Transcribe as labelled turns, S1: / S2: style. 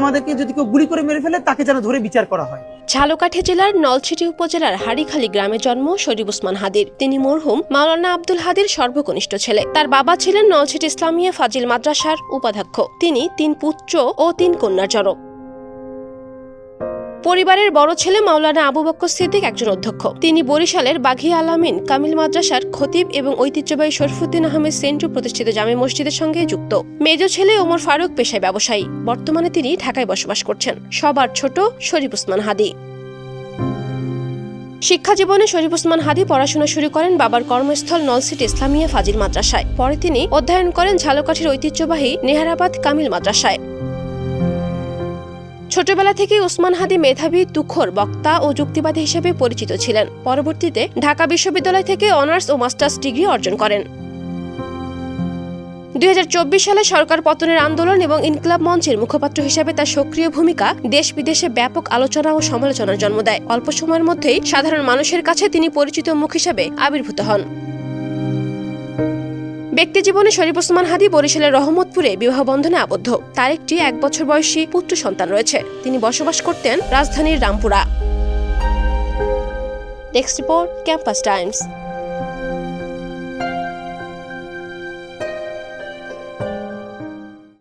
S1: আমাদেরকে যদি কেউ গুলি করে মেরে ফেলে তাকে যেন ধরে বিচার করা হয়।
S2: ঝালকাঠি জেলার নলছিটি উপজেলার হাড়িখালী গ্রামে জন্ম শরীফ ওসমান হাদির। তিনি মরহুম মাওলানা আব্দুল হাদির সর্বকনিষ্ঠ ছেলে। তার বাবা ছিলেন নলছিটি ইসলামিয়া ফাজিল মাদ্রাসার উপাধ্যক্ষ। তিনি 3 পুত্র ও 3 কন্যার জনক। পরিবারের বড় ছেলে মাওলানা আবু বকর সিদ্দিক একজন অধ্যক্ষ। তিনি বরিশালের বাঘিয়া আলামিন কামিল মাদ্রাসার খতিব এবং ঐতিহ্যবাহী শরফুদ্দিন আহমেদ সেন্টু প্রতিষ্ঠিত জামে মসজিদের সঙ্গে যুক্ত। মেজ ছেলে ওমর ফারুক পেশায় ব্যবসায়ী। বর্তমানে তিনি ঢাকায় বসবাস করছেন। সবার ছোট শরীফ ওসমান হাদি। শিক্ষা জীবনে শরীফ ওসমান হাদি পড়াশোনা শুরু করেন বাবার কর্মস্থল নলছিটি ইসলামিয়া ফাজিল মাদ্রাসায়। পরে তিনি অধ্যয়ন করেন ঝালকাঠির ঐতিহ্যবাহী নেহারাবাদ কামিল মাদ্রাসায়। ছোটবেলা থেকেই ওসমান হাদি মেধাবী, তুখোর বক্তা ও যুক্তিবাদী হিসেবে পরিচিত ছিলেন। পরবর্তীতে ঢাকা বিশ্ববিদ্যালয় থেকে অনার্স ও মাস্টার্স ডিগ্রি অর্জন করেন। 2024 সালে সরকার পতনের আন্দোলন এবং ইনকিলাব মঞ্চের মুখপাত্র হিসেবে তার সক্রিয় ভূমিকা দেশ বিদেশে ব্যাপক আলোচনা ও সমালোচনার জন্ম দেয়। অল্প সময়ের মধ্যেই সাধারণ মানুষের কাছে তিনি পরিচিত মুখ হিসেবে আবির্ভূত হন। ব্যক্তিজীবনে শরীফ ওসমান হাদি বরিশালের রহমতপুরে বিবাহ বন্ধনে আবদ্ধ। তার একটি 1 বছর বয়সী পুত্র সন্তান রয়েছে। তিনি বসবাস করতেন রাজধানীর Rampura. Desk report, campus Times.